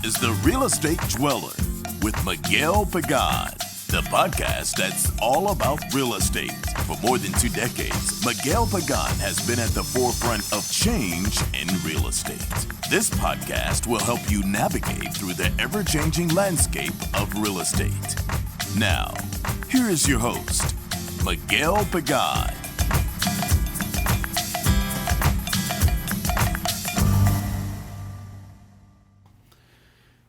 is The Real Estate Dweller with Miguel Pagan, the podcast that's all about real estate. For more than 2 decades, Miguel Pagan has been at the forefront of change in real estate. This podcast will help you navigate through the ever-changing landscape of real estate. Now, here is your host, Miguel Pagan.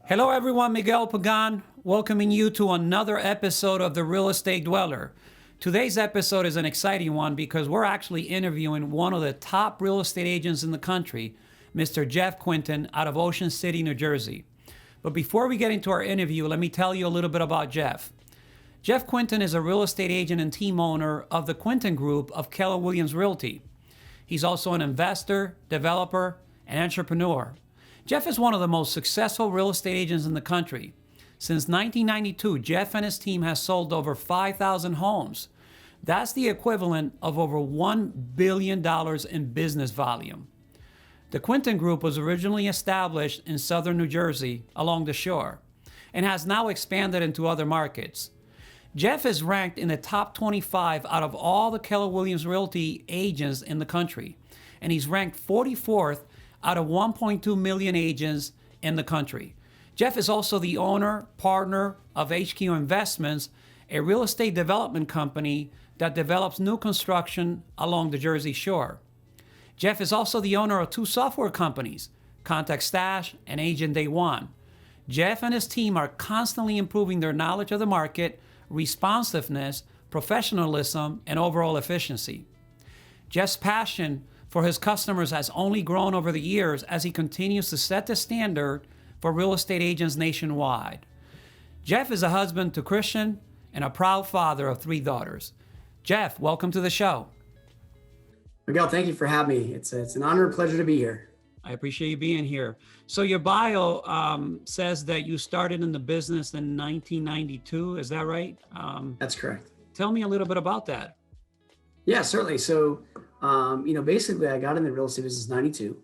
Hello everyone, Miguel Pagan, welcoming you to another episode of The Real Estate Dweller. Today's episode is an exciting one because we're actually interviewing one of the top real estate agents in the country, Mr. Jeff Quintin out of Ocean City, New Jersey. But before we get into our interview, let me tell you a little bit about Jeff. Jeff Quintin is a real estate agent and team owner of the Quintin Group of Keller Williams Realty. He's also an investor, developer, and entrepreneur. Jeff is one of the most successful real estate agents in the country. Since 1992, Jeff and his team has sold over 5,000 homes. That's the equivalent of over $1 billion in business volume. The Quintin Group was originally established in southern New Jersey along the shore and has now expanded into other markets. Jeff is ranked in the top 25 out of all the Keller Williams Realty agents in the country, and he's ranked 44th out of 1.2 million agents in the country. Jeff is also the owner, partner of HQ Investments, a real estate development company that develops new construction along the Jersey Shore. Jeff is also the owner of 2 software companies, Contact Stash and Agent Day One. Jeff and his team are constantly improving their knowledge of the market, responsiveness, professionalism, and overall efficiency. Jeff's passion for his customers has only grown over the years as he continues to set the standard for real estate agents nationwide. Jeff is a husband to Christian and a proud father of 3 daughters. Jeff, welcome to the show. Miguel, thank you for having me. It's an honor and pleasure to be here. I appreciate you being here. So your bio says that you started in the business in 1992. Is that right? That's correct. Tell me a little bit about that. Yeah, certainly. So, basically I got in the real estate business in 92,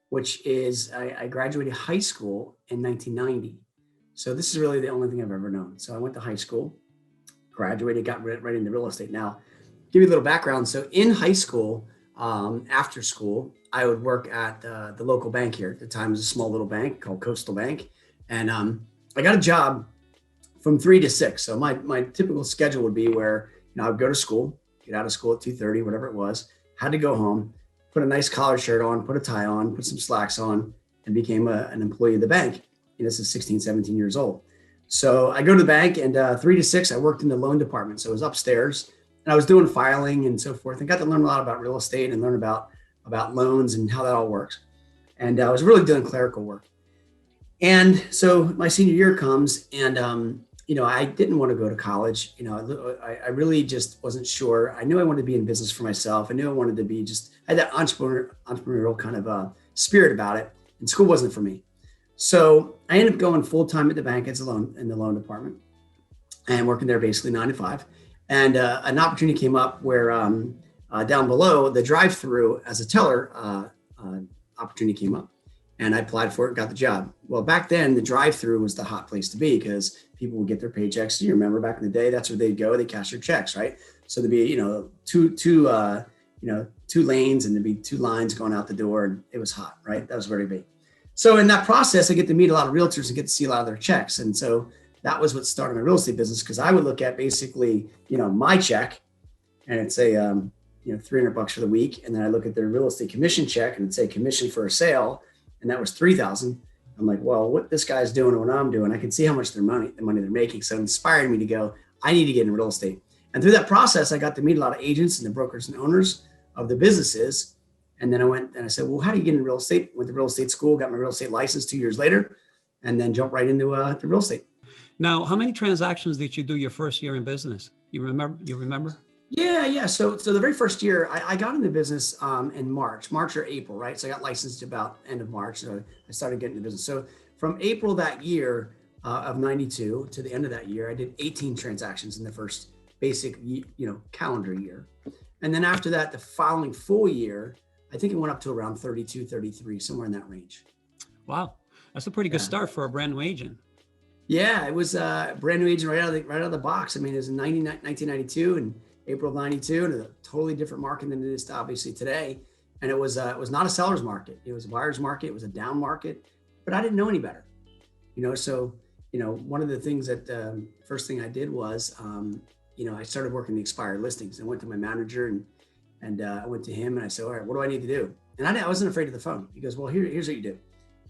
which is I graduated high school in 1990. So this is really the only thing I've ever known. So I went to high school, graduated, got right into real estate. Now, give you a little background. So in high school, after school, I would work at the local bank here. At the time, it was a small little bank called Coastal Bank. And I got a job from 3 to 6. So my typical schedule would be where, I would go to school, get out of school at 2:30, whatever it was, had to go home, put a nice collar shirt on, put a tie on, put some slacks on, and became an employee of the bank. This is 16, 17 years old. So I go to the bank, and 3 to 6, I worked in the loan department. So it was upstairs, and I was doing filing and so forth, and got to learn a lot about real estate and learn about loans and how that all works. And I was really doing clerical work. And so my senior year comes, and I didn't want to go to college. I really just wasn't sure. I knew I wanted to be in business for myself. I knew I wanted to be I had that entrepreneurial kind of spirit about it, and school wasn't for me. So I ended up going full-time at the bank in the loan department and working there basically 9 to 5. And an opportunity came up where down below the drive-through as a teller opportunity came up, and I applied for it, got the job. Well, back then the drive-through was the hot place to be because people would get their paychecks. You remember back in the day, that's where they'd go. They cash their checks, right? So there'd be, two lanes, and there'd be 2 lines going out the door, and it was hot, right? That was where it'd be. So in that process, I get to meet a lot of realtors and get to see a lot of their checks. And so that was what started my real estate business, because I would look at basically, my check, and it'd say, $300 for the week. And then I look at their real estate commission check, and it'd say commission for a sale, and that was $3,000. I'm like, well, what this guy's doing and what I'm doing, I can see how much the money they're making. So it inspired me to go, I need to get into real estate. And through that process, I got to meet a lot of agents and the brokers and owners of the businesses. And then I went and I said, well, how do you get into real estate? Went to real estate school, got my real estate license 2 years later, and then jumped right into the real estate. Now, how many transactions did you do your first year in business? You remember? Yeah. So the very first year, I got into business in March or April, right? So I got licensed about end of March. So I started getting into business. So from April that year of 92 to the end of that year, I did 18 transactions in the first basic, calendar year. And then after that, the following full year, I think it went up to around 32, 33, somewhere in that range. Wow. That's a pretty good Yeah. start for a brand new agent. Yeah, it was a brand new agent right out of the box. I mean, it was in 1992 and April of 92, and a totally different market than it is obviously today. And it was not a seller's market. It was a buyer's market. It was a down market, but I didn't know any better. So, one of the things that first thing I did was, I started working the expired listings. I went to my manager and I went to him and I said, all right, what do I need to do? And I wasn't afraid of the phone. He goes, well, here's what you do.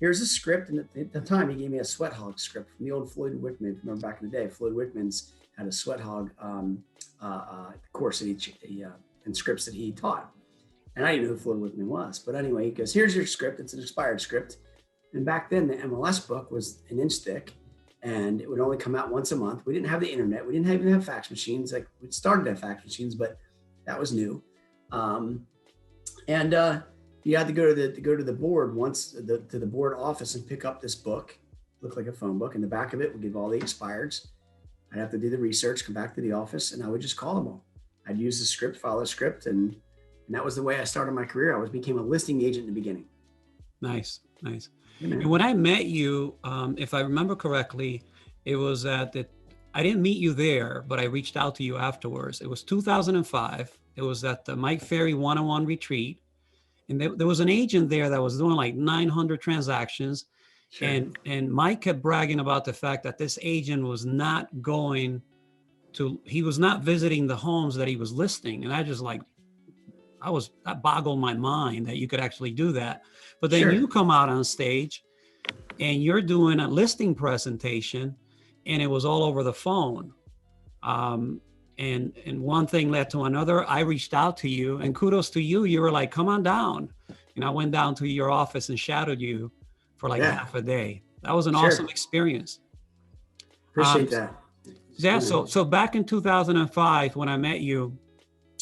Here's a script. And at the time he gave me a Sweat Hog script from the old Floyd Wickman. Remember back in the day, Floyd Wickman's had a Sweat Hog course that he and scripts that he taught. And I didn't know who Floyd Wickman was. But anyway, he goes, here's your script. It's an expired script. And back then the MLS book was an inch thick and it would only come out once a month. We didn't have the internet. We didn't even have fax machines. Like we started to have fax machines, but that was new. You had to go to the board to the board office and pick up this book. Looked like a phone book. In the back of it would give all the expireds. I'd have to do the research, come back to the office, and I would just call them all. I'd use the script, follow the script, and that was the way I started my career. I became a listing agent in the beginning. Nice. Yeah, And when I met you, if I remember correctly, it was I didn't meet you there, but I reached out to you afterwards. It was 2005. It was at the Mike Ferry one-on-one retreat. And there was an agent there that was doing like 900 transactions. sure. And Mike kept bragging about the fact that this agent was not visiting the homes that he was listing. And that boggled my mind that you could actually do that. But then Sure. you come out on stage and you're doing a listing presentation and it was all over the phone. And one thing led to another. I reached out to you and kudos to you. You were like, come on down. And I went down to your office and shadowed you for like half a day. That was an awesome experience. Appreciate that. Yeah. So back in 2005, when I met you,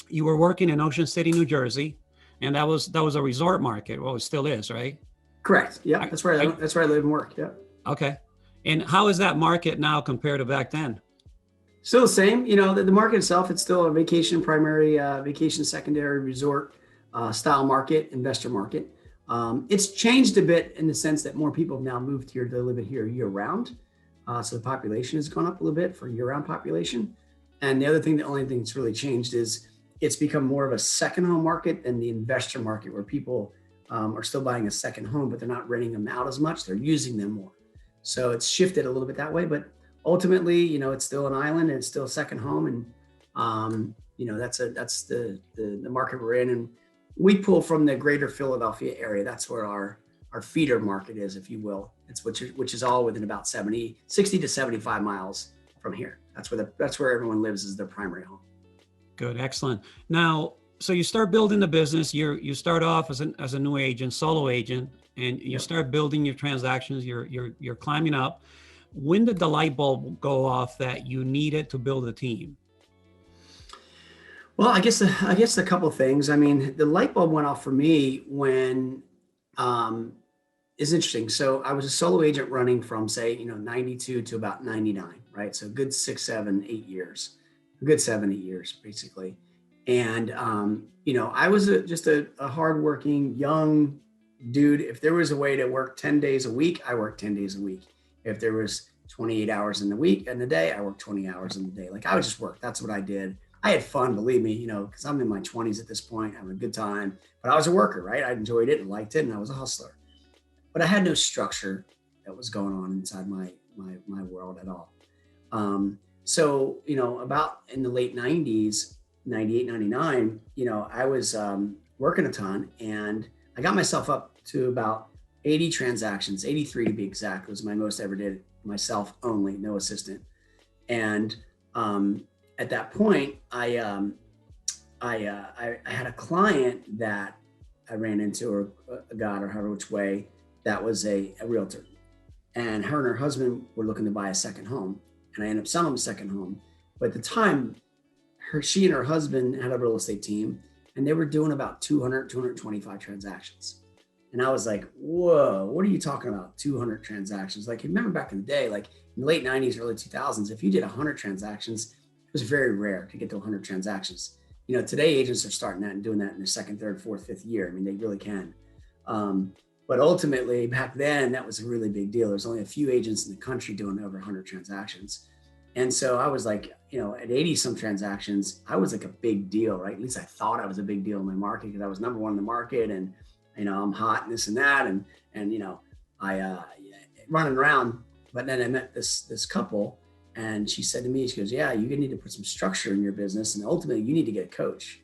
you were working in Ocean City, New Jersey. And that was a resort market. Well, it still is, right? Correct. Yeah. That's where I live and work. Yeah. Okay. And how is that market now compared to back then? Still the same, the market itself, it's still a vacation primary, vacation secondary resort style market, investor market. It's changed a bit in the sense that more people have now moved here to live here year round. So the population has gone up a little bit for year round population. And the only thing that's really changed is it's become more of a second home market than the investor market where people are still buying a second home, but they're not renting them out as much. They're using them more. So it's shifted a little bit that way, but ultimately, it's still an island and it's still a second home. And, that's the market we're in. And we pull from the greater Philadelphia area. That's where our feeder market is, if you will. It's which is all within about 60 to 75 miles from here. That's where everyone lives is their primary home. Good. Excellent. Now, so you start building the business. You start off as a new agent, solo agent, and you start building your transactions. You're climbing up. When did the light bulb go off that you needed to build a team? Well, I guess a couple of things. I mean, the light bulb went off for me when it's interesting. So I was a solo agent running from 92 to about 99, right? So good 6, 7, 8 years, a good 7, 8 years basically. And I was just a hardworking young dude. If there was a way to work 10 days a week, I worked 10 days a week. If there was 28 hours in the week and the day, I worked 20 hours in the day. Like I would just work. That's what I did. I had fun, believe me, because I'm in my 20s at this point, having a good time, but I was a worker, right? I enjoyed it and liked it. And I was a hustler, but I had no structure that was going on inside my world at all. So, about in the late 90s, 98, 99, I was working a ton and I got myself up to about 80 transactions, 83 to be exact, was my most ever did myself only, no assistant. And at that point, I had a client that I ran into, or got, or however which way, that was a realtor. And her husband were looking to buy a second home. And I ended up selling a second home. But at the time, she and her husband had a real estate team, and they were doing about 225 transactions. And I was like, whoa, what are you talking about? 200 transactions. Like, remember back in the day, like in the late 90s, early 2000s, if you did 100 transactions, it was very rare to get to 100 transactions. Today agents are starting that and doing that in their second, third, fourth, fifth year. I mean, they really can. But ultimately, back then, that was a really big deal. There's only a few agents in the country doing over 100 transactions. And so I was like, at 80 some transactions, I was like a big deal, right? At least I thought I was a big deal in my market because I was number one in the market, and, I'm hot and this and that. And I running around, but then I met this couple, and she said to me, she goes, yeah, you need to put some structure in your business. And ultimately you need to get a coach.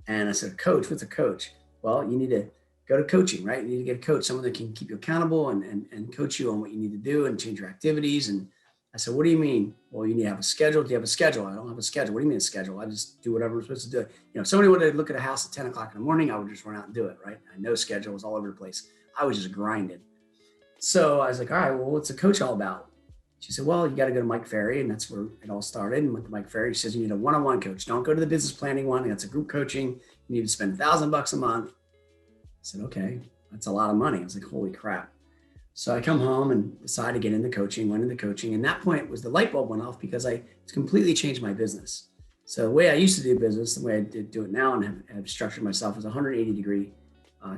And I said, coach, what's a coach? Well, you need to go to coaching, right? You need to get a coach, someone that can keep you accountable and coach you on what you need to do and change your activities. And I said, what do you mean? Well, you need to have a schedule. Do you have a schedule? I don't have a schedule. What do you mean a schedule? I just do whatever I'm supposed to do. If somebody wanted to look at a house at 10 o'clock in the morning, I would just run out and do it, right? I know schedule was all over the place. I was just grinding. So I was like, all right, well, what's a coach all about? She said, well, you got to go to Mike Ferry. And that's where it all started. And with Mike Ferry, she says, you need a one-on-one coach. Don't go to the business planning one. That's a group coaching. You need to spend $1,000 a month. I said, okay, that's a lot of money. I was like, holy crap. So I come home and decided to get into coaching, went into coaching. And that point was the light bulb went off because I completely changed my business. So the way I used to do business, the way I do it now and have structured myself is a 180-degree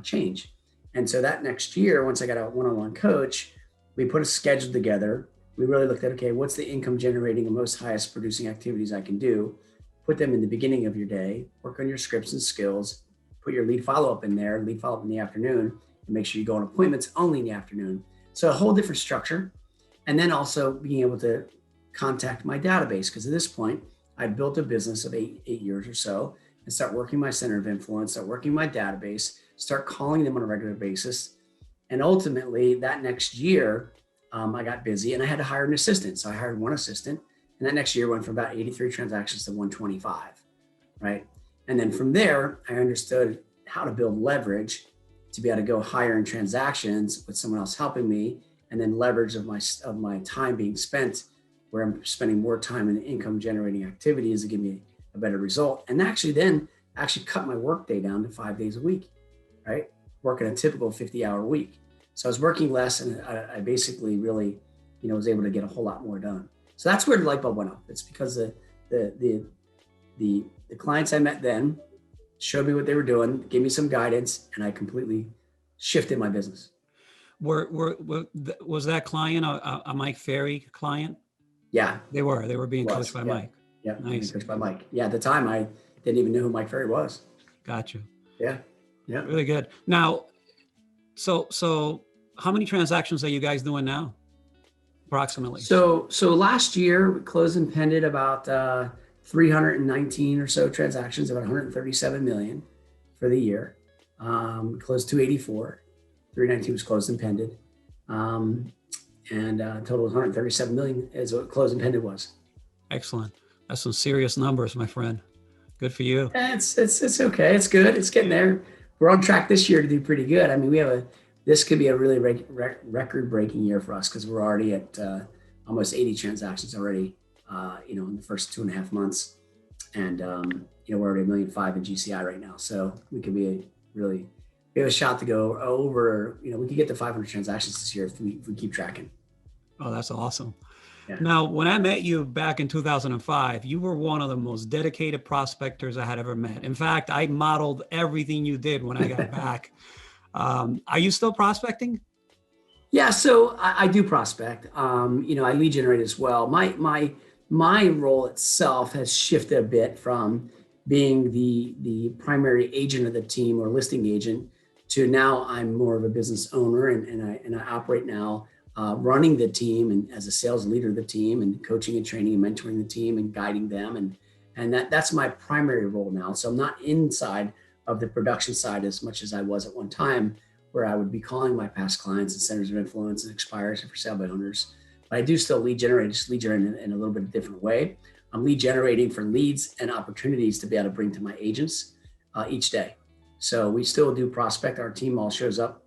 change. And so that next year, once I got a one-on-one coach, we put a schedule together. We really looked at, okay, what's the income generating and most highest producing activities I can do? Put them in the beginning of your day, work on your scripts and skills, put your lead follow-up in there, lead follow-up in the afternoon, and make sure you go on appointments only in the afternoon. So a whole different structure. And then also being able to contact my database, because at this point, I'd built a business of eight years or so and start working my center of influence, start working my database, start calling them on a regular basis. And ultimately that next year, I got busy and I had to hire an assistant. So I hired one assistant, and that next year went from about 83 transactions to 125, right? And then from there, I understood how to build leverage to be able to go higher in transactions with someone else helping me, and then leverage of my time being spent where I'm spending more time in income generating activities to give me a better result. And actually cut my work day down to 5 days a week, right? Working a typical 50-hour week. So I was working less, and I basically really, was able to get a whole lot more done. So that's where the light bulb went off. It's because the clients I met then showed me what they were doing, gave me some guidance, and I completely shifted my business. Was that client a Mike Ferry client? Yeah. They were being coached by Mike. Yeah. Nice. Coached by Mike. Yeah. At the time, I didn't even know who Mike Ferry was. Gotcha. Yeah. Yeah. Really good. Now, so how many transactions are you guys doing now? Approximately. So last year we closed and pended about 319 or so transactions, about 137 million for the year. Closed 284. 319 was closed and pended. And total was 137 million is what closed and pended was. Excellent. That's some serious numbers, my friend. Good for you. It's okay. It's good. It's getting there. We're on track this year to do pretty good. I mean, this could be a really record-breaking year for us because we're already at almost 80 transactions already, in the first 2.5 months. And, we're already $1.5 million in GCI right now. So we could we have a shot to go over, we could get to 500 transactions this year if we keep tracking. Oh, that's awesome. Yeah. Now, when I met you back in 2005, you were one of the most dedicated prospectors I had ever met. In fact, I modeled everything you did when I got back. Are you still prospecting? Yeah, so I do prospect. I lead generate as well. My role itself has shifted a bit from being the primary agent of the team or listing agent to now I'm more of a business owner and I operate now running the team and as a sales leader of the team and coaching and training and mentoring the team and guiding them. And that's my primary role now. So I'm not inside of the production side as much as I was at one time, where I would be calling my past clients and centers of influence and expires and for sale by owners. But I do still lead generate in a little bit of a different way. I'm lead generating for leads and opportunities to be able to bring to my agents each day. So we still do prospect. Our team all shows up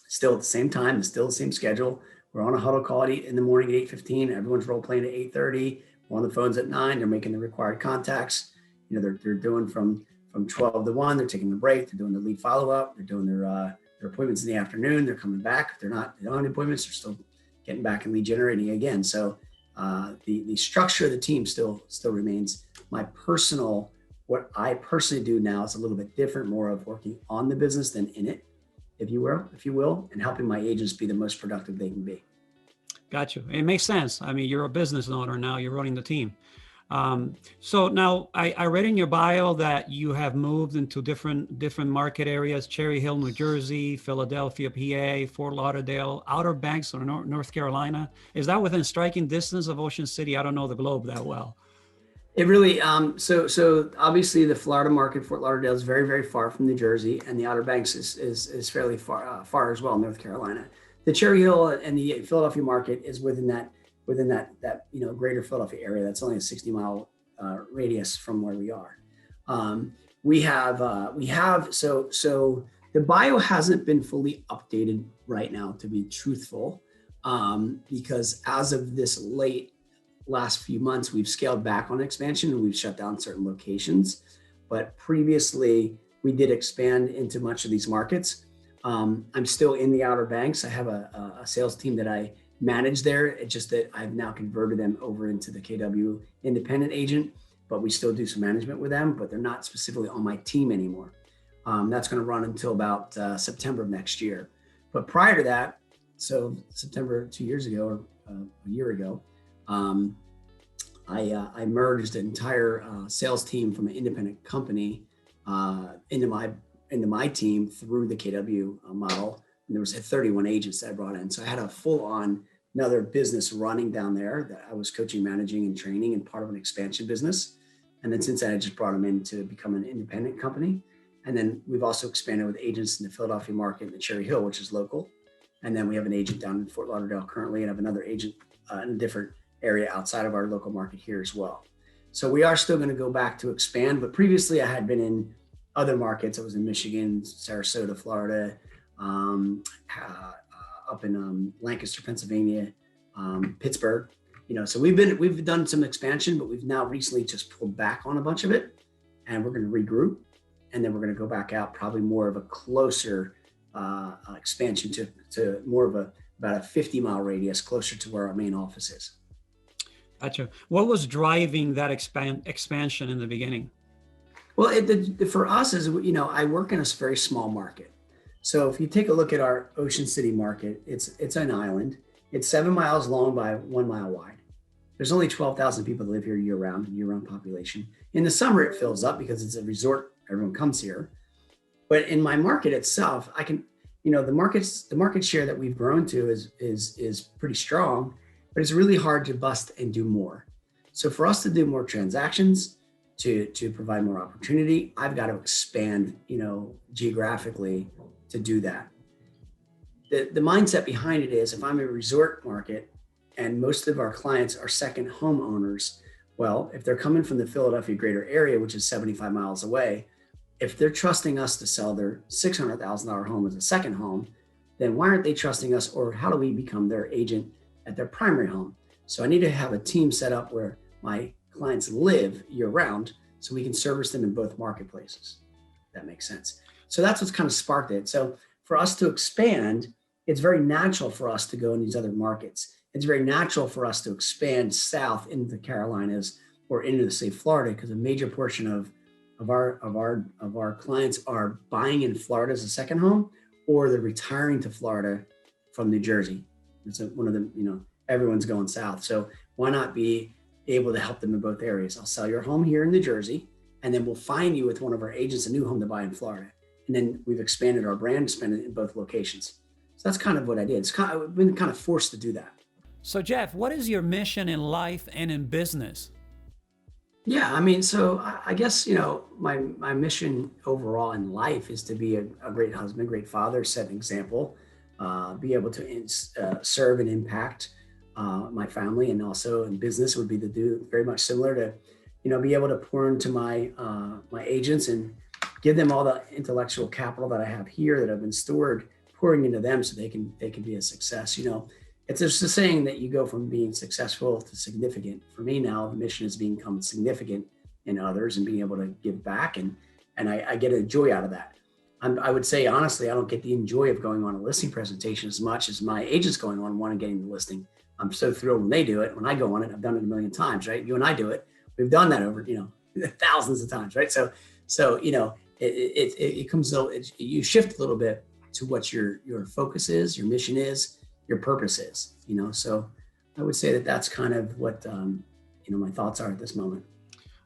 still at the same time, it's still the same schedule. We're on a huddle call in the morning at 8:15. Everyone's role playing at 8:30. We're on the phones at 9. They're making the required contacts. They're doing from 12 to 1. They're taking the break. They're doing the lead follow-up. They're doing their appointments in the afternoon. They're coming back. If they don't have appointments, they're still getting back and lead generating again. So the structure of the team still remains. What I personally do now is a little bit different, more of working on the business than in it. if you will, and helping my agents be the most productive they can be. Got you. It makes sense. I mean, you're a business owner now. You're running the team. So now I read in your bio that you have moved into different market areas: Cherry Hill, New Jersey, Philadelphia, PA, Fort Lauderdale, Outer Banks, or North Carolina. Is that within striking distance of Ocean City? I don't know the globe that well. It really, so obviously the Florida market, Fort Lauderdale, is very, very far from New Jersey, and the Outer Banks is fairly far as well, North Carolina. The Cherry Hill and the Philadelphia market is within that greater Philadelphia area. That's only a 60-mile radius from where we are. So the bio hasn't been fully updated right now, to be truthful, because as of this last few months, we've scaled back on expansion and we've shut down certain locations. But previously, we did expand into much of these markets. I'm still in the Outer Banks. I have a sales team that I manage there. It's just that I've now converted them over into the KW independent agent, but we still do some management with them, but they're not specifically on my team anymore. That's going to run until about September of next year. But prior to that, so September 2 years ago or a year ago, I merged an entire sales team from an independent company into my team through the KW model. And there was 31 agents that I brought in. So I had a full-on another business running down there that I was coaching, managing, and training, and part of an expansion business. And then since then, I just brought them in to become an independent company. And then we've also expanded with agents in the Philadelphia market and the Cherry Hill, which is local. And then we have an agent down in Fort Lauderdale currently, and have another agent in a different area outside of our local market here as well. So we are still going to go back to expand, but previously I had been in other markets. I was in Michigan, Sarasota, Florida, up in Lancaster, Pennsylvania, Pittsburgh. So we've done some expansion, but we've now recently just pulled back on a bunch of it, and we're going to regroup, and then we're going to go back out, probably more of a closer expansion to more of about a 50-mile radius, closer to where our main office is. Gotcha. What was driving that expansion in the beginning? Well, for us is, I work in a very small market. So if you take a look at our Ocean City market, it's an island. It's 7 miles long by 1 mile wide. There's only 12,000 people that live here year-round population. In the summer, it fills up because it's a resort. Everyone comes here. But in my market itself, I can, the market share that we've grown to is pretty strong, but it's really hard to bust and do more. So for us to do more transactions, to provide more opportunity, I've got to expand, geographically to do that. The mindset behind it is, if I'm a resort market and most of our clients are second homeowners, well, if they're coming from the Philadelphia greater area, which is 75 miles away, if they're trusting us to sell their $600,000 home as a second home, then why aren't they trusting us, or how do we become their agent at their primary home? So I need to have a team set up where my clients live year round so we can service them in both marketplaces. If that makes sense. So that's what's kind of sparked it. So for us to expand, it's very natural for us to go in these other markets. It's very natural for us to expand south into the Carolinas or into, say, Florida, because a major portion of our clients are buying in Florida as a second home, or they're retiring to Florida from New Jersey. It's one of them, everyone's going south. So why not be able to help them in both areas? I'll sell your home here in New Jersey, and then we'll find you with one of our agents a new home to buy in Florida. And then we've expanded our brand to spend it in both locations. So that's kind of what I did. I've been kind of forced to do that. So Jeff, what is your mission in life and in business? Yeah, so I guess, my mission overall in life is to be a great husband, great father, set an example, be able to serve and impact my family, and also in business would be to do very much similar to, be able to pour into my agents and give them all the intellectual capital that I have here that I've been stored, pouring into them so they can be a success. It's just a saying that you go from being successful to significant. For me now, the mission is become significant in others and being able to give back, and I get a joy out of that. I would say, honestly, I don't get the joy of going on a listing presentation as much as my agents going on one and getting the listing. I'm so thrilled when they do it. When I go on it, I've done it a million times, right? You and I do it. We've done that over, thousands of times, right? So it comes, you shift a little bit to what your focus is, your mission is, your purpose is, so I would say that that's kind of what, my thoughts are at this moment.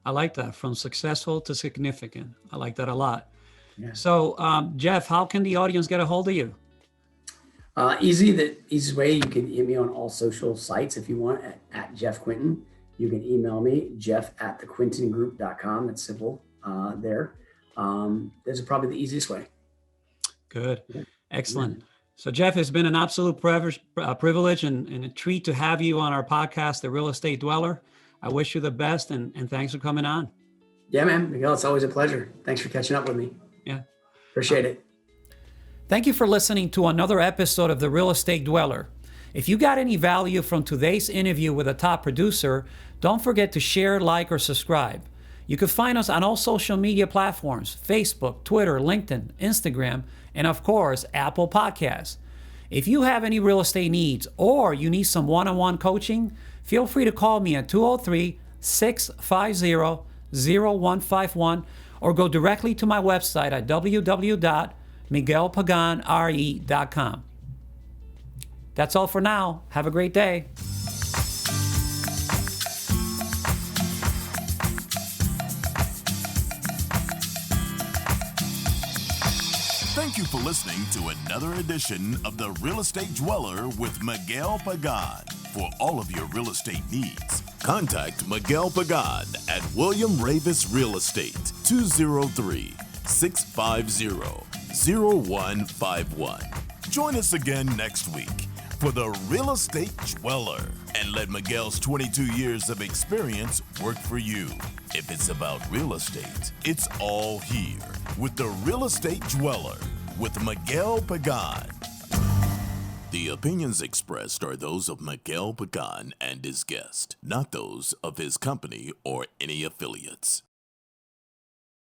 I like that, from successful to significant. I like that a lot. Yeah. So, Jeff, how can the audience get a hold of you? The easiest way, you can hit me on all social sites if you want at Jeff Quintin. You can email me, jeff@thequintingroup.com. That's simple there. Those are probably the easiest way. Good. Yeah. Excellent. Yeah. So, Jeff, it's been an absolute privilege and a treat to have you on our podcast, The Real Estate Dweller. I wish you the best, and thanks for coming on. Yeah, man. Miguel, it's always a pleasure. Thanks for catching up with me. Yeah. Appreciate it. Thank you for listening to another episode of The Real Estate Dweller. If you got any value from today's interview with a top producer, don't forget to share, like, or subscribe. You can find us on all social media platforms: Facebook, Twitter, LinkedIn, Instagram, and of course, Apple Podcasts. If you have any real estate needs or you need some one-on-one coaching, feel free to call me at 203-650-0151 or go directly to my website at www.miguelpaganre.com. That's all for now. Have a great day. Thank you for listening to another edition of The Real Estate Dweller with Miguel Pagan. For all of your real estate needs, contact Miguel Pagan at William Ravis Real Estate, 203-650-0151. Join us again next week for The Real Estate Dweller, and let Miguel's 22 years of experience work for you. If it's about real estate, it's all here with The Real Estate Dweller with Miguel Pagan. The opinions expressed are those of Miguel Pagan and his guest, not those of his company or any affiliates.